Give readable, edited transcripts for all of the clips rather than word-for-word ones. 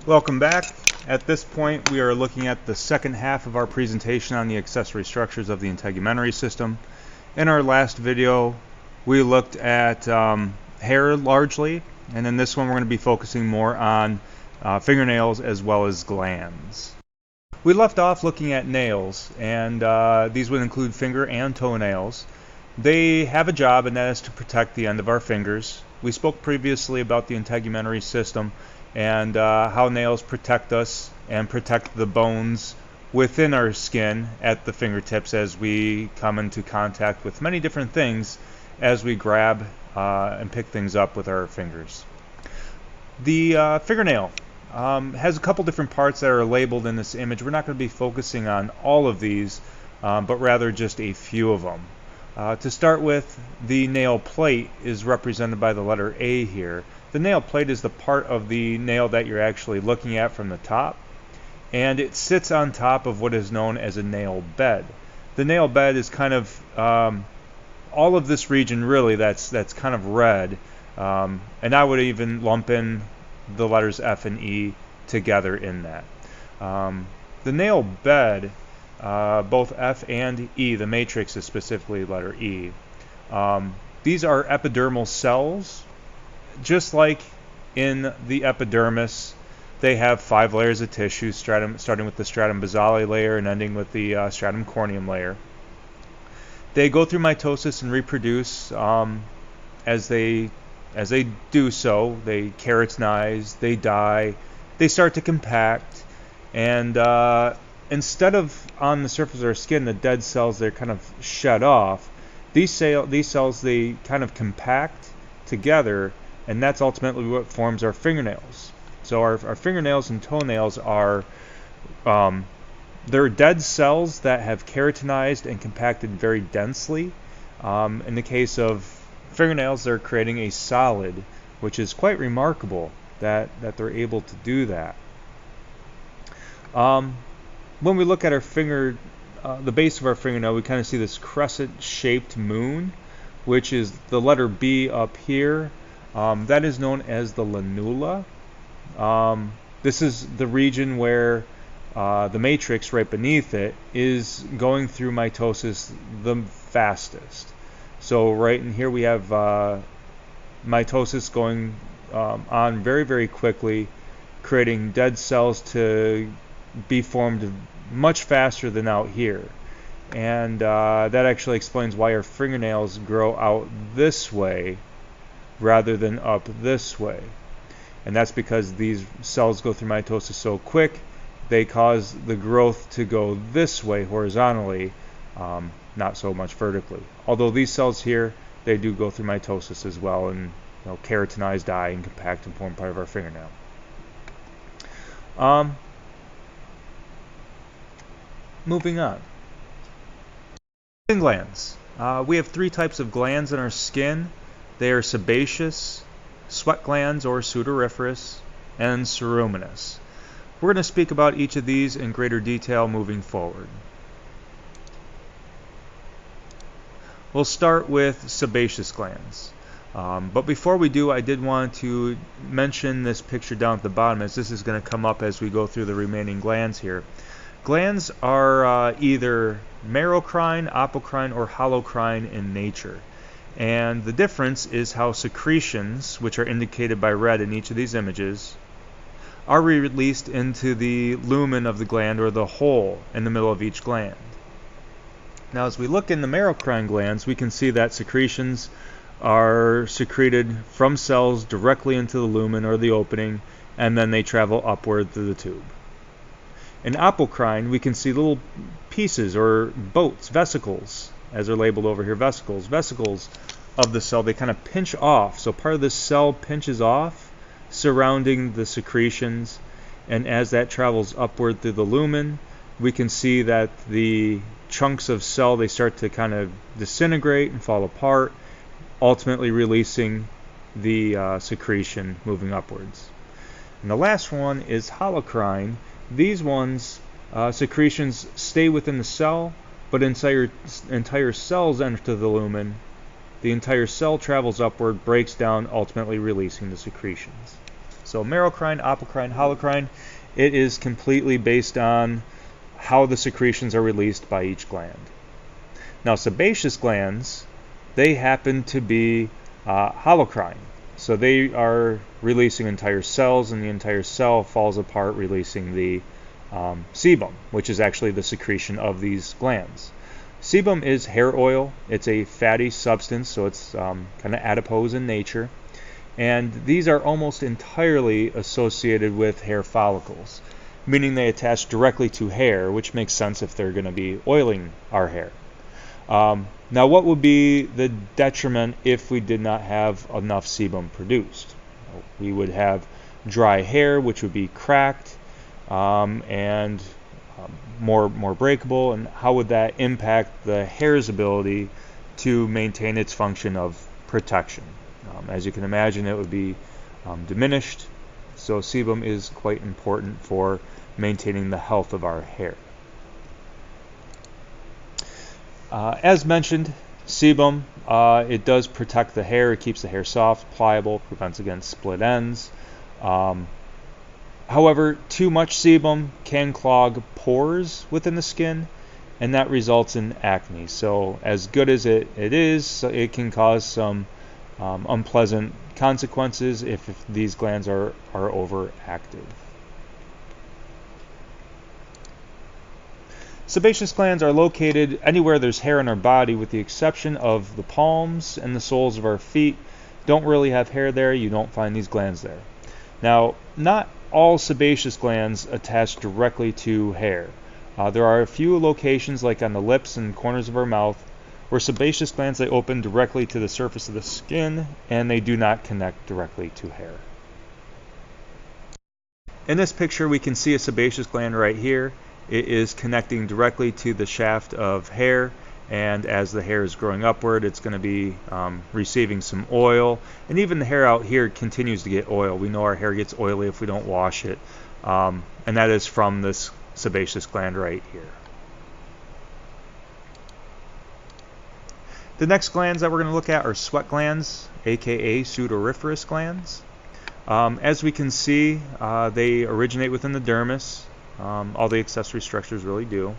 Welcome back. At this point, we are looking at the second half of our presentation on the accessory structures of the integumentary system. In our last video, we looked at hair largely, and in this one we're going to be focusing more on fingernails as well as glands. We left off looking at nails, and these would include finger and toenails. They have a job, and that is to protect the end of our fingers. We spoke previously about the integumentary system and how nails protect us and protect the bones within our skin at the fingertips as we come into contact with many different things as we grab and pick things up with our fingers. The fingernail has a couple different parts that are labeled in this image. We're not going to be focusing on all of these, but rather just a few of them. To start with, the nail plate is represented by the letter A here. The nail plate is the part of the nail that you're actually looking at from the top, and it sits on top of what is known as a nail bed. The nail bed is kind of all of this region really that's kind of red, and I would even lump in the letters F and E together in that. The nail bed, both F and E, the matrix is specifically letter E. These are epidermal cells. Just like in the epidermis, they have 5 layers of tissue, starting with the stratum basale layer and ending with the stratum corneum layer. They go through mitosis and reproduce. As they do so, they keratinize, they die, they start to compact, and instead of on the surface of our skin, the dead cells, they're kind of shed off. These cells, they kind of compact together, and that's ultimately what forms our fingernails. So our fingernails and toenails are they're dead cells that have keratinized and compacted very densely. In the case of fingernails, they're creating a solid, which is quite remarkable that they're able to do that. When we look at our finger, the base of our fingernail, we kind of see this crescent-shaped moon, which is the letter B up here. That is known as the lanula. This is the region where the matrix right beneath it is going through mitosis the fastest. So right in here we have mitosis going on very, very quickly, creating dead cells to be formed much faster than out here. And that actually explains why our fingernails grow out this way rather than up this way. And that's because these cells go through mitosis so quick, they cause the growth to go this way horizontally, not so much vertically. Although these cells here, they do go through mitosis as well, and keratinize, die, and compact and form part of our fingernail. Moving on. Skin glands. We have 3 types of glands in our skin. They are sebaceous, sweat glands or sudoriferous, and ceruminous. We're going to speak about each of these in greater detail moving forward. We'll start with sebaceous glands. But before we do, I did want to mention this picture down at the bottom, as this is going to come up as we go through the remaining glands here. Glands are either merocrine, apocrine, or holocrine in nature. And the difference is how secretions, which are indicated by red in each of these images, are released into the lumen of the gland, or the hole in the middle of each gland. Now as we look in the merocrine glands, we can see that secretions are secreted from cells directly into the lumen or the opening, and then they travel upward through the tube. In apocrine, we can see little pieces or boats, vesicles, as they're labeled over here, vesicles of the cell. They kind of pinch off. So part of the cell pinches off surrounding the secretions, and as that travels upward through the lumen, we can see that the chunks of cell, they start to kind of disintegrate and fall apart, ultimately releasing the secretion moving upwards. And the last one is holocrine. These ones, secretions stay within the cell, but entire cells enter the lumen. The entire cell travels upward, breaks down, ultimately releasing the secretions. So merocrine, apocrine, holocrine, it is completely based on how the secretions are released by each gland. Now sebaceous glands, they happen to be holocrine. So they are releasing entire cells, and the entire cell falls apart releasing the sebum, which is actually the secretion of these glands. Sebum is hair oil. It's a fatty substance, so it's kind of adipose in nature. And these are almost entirely associated with hair follicles, meaning they attach directly to hair, which makes sense if they're going to be oiling our hair. Now, what would be the detriment if we did not have enough sebum produced? We would have dry hair, which would be cracked and more breakable. And how would that impact the hair's ability to maintain its function of protection? As you can imagine, it would be diminished. So sebum is quite important for maintaining the health of our hair. As mentioned, sebum, it does protect the hair. It keeps the hair soft, pliable, prevents against split ends. However, too much sebum can clog pores within the skin, and that results in acne. So as good as it is, it can cause some unpleasant consequences if these glands are overactive. Sebaceous glands are located anywhere there's hair on our body, with the exception of the palms and the soles of our feet. Don't really have hair there, you don't find these glands there. Now, not all sebaceous glands attach directly to hair. There are a few locations, like on the lips and corners of our mouth, where sebaceous glands, they open directly to the surface of the skin, and they do not connect directly to hair. In this picture, we can see a sebaceous gland right here. It is connecting directly to the shaft of hair, and as the hair is growing upward, it's going to be receiving some oil, and even the hair out here continues to get oil. We know our hair gets oily if we don't wash it, and that is from this sebaceous gland right here. The next glands that we're going to look at are sweat glands, aka sudoriferous glands. As we can see, they originate within the dermis. All the accessory structures really do.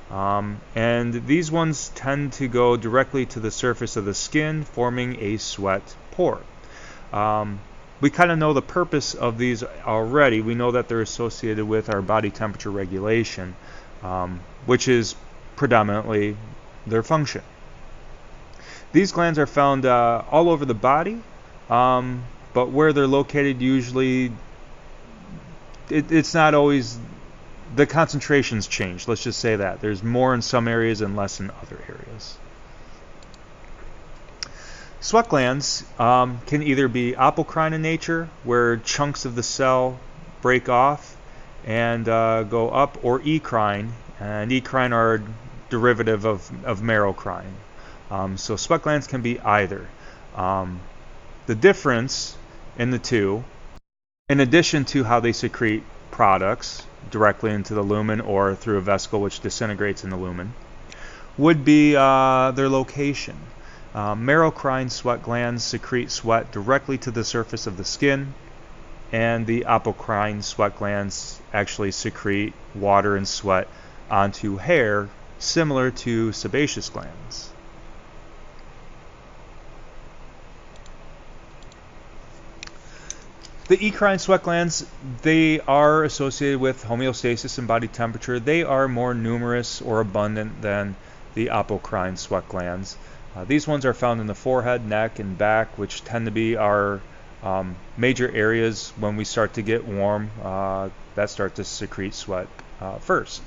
And these ones tend to go directly to the surface of the skin, forming a sweat pore. We kind of know the purpose of these already. We know that they're associated with our body temperature regulation, which is predominantly their function. These glands are found all over the body, but where they're located, usually it's not always. The concentrations change, let's just say that. There's more in some areas and less in other areas. Sweat glands can either be apocrine in nature, where chunks of the cell break off and go up, or ecrine, and ecrine are a derivative of merocrine. So sweat glands can be either. The difference in the two, in addition to how they secrete products directly into the lumen or through a vesicle which disintegrates in the lumen, would be their location. Merocrine sweat glands secrete sweat directly to the surface of the skin, and the apocrine sweat glands actually secrete water and sweat onto hair, similar to sebaceous glands. The ecrine sweat glands, they are associated with homeostasis and body temperature. They are more numerous or abundant than the apocrine sweat glands. These ones are found in the forehead, neck, and back, which tend to be our major areas when we start to get warm, that start to secrete sweat first.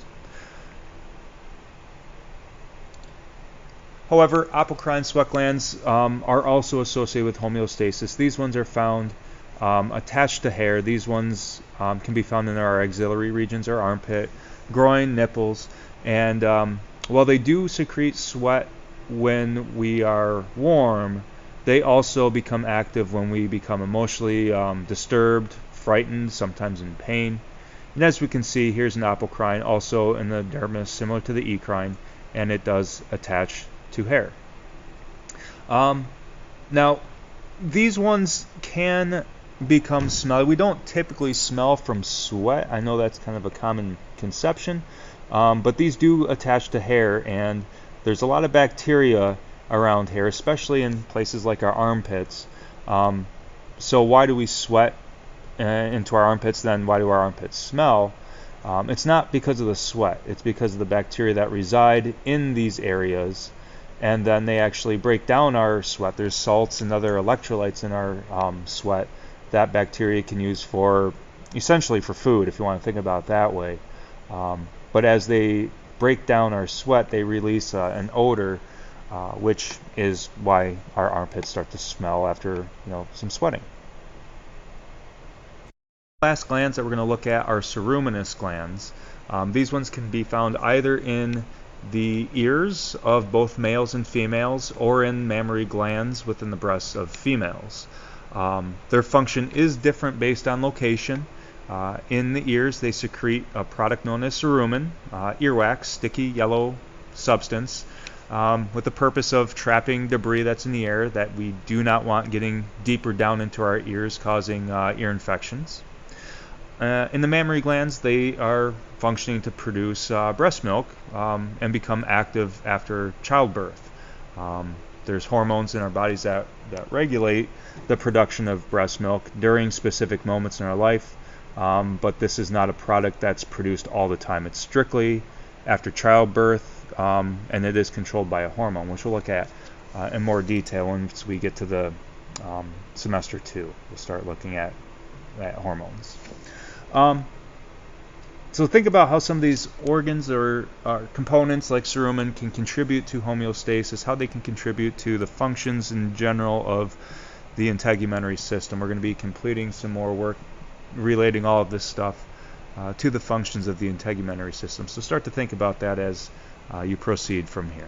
However, apocrine sweat glands are also associated with homeostasis. These ones are found attached to hair. These ones can be found in our axillary regions, our armpit, groin, nipples, and while they do secrete sweat when we are warm, they also become active when we become emotionally disturbed, frightened, sometimes in pain. And as we can see, here's an apocrine, also in the dermis, similar to the ecrine, and it does attach to hair. Now, these ones can become smelly. We don't typically smell from sweat. I know that's kind of a common conception, but these do attach to hair, and there's a lot of bacteria around hair, especially in places like our armpits. So why do we sweat into our armpits? Then why do our armpits smell? It's not because of the sweat. It's because of the bacteria that reside in these areas, and then they actually break down our sweat. There's salts and other electrolytes in our sweat that bacteria can use for, essentially for food, if you want to think about it that way. But as they break down our sweat, they release an odor, which is why our armpits start to smell after some sweating. The last glands that we're going to look at are ceruminous glands. These ones can be found either in the ears of both males and females, or in mammary glands within the breasts of females. Their function is different based on location. In the ears, they secrete a product known as cerumen, earwax, sticky yellow substance, with the purpose of trapping debris that's in the air that we do not want getting deeper down into our ears, causing ear infections. In the mammary glands, they are functioning to produce breast milk and become active after childbirth. There's hormones in our bodies that regulate the production of breast milk during specific moments in our life, but this is not a product that's produced all the time. It's strictly after childbirth, and it is controlled by a hormone, which we'll look at in more detail once we get to the semester 2. We'll start looking at hormones. So think about how some of these organs or components like cerumen can contribute to homeostasis, how they can contribute to the functions in general of the integumentary system. We're going to be completing some more work relating all of this stuff to the functions of the integumentary system. So start to think about that as you proceed from here.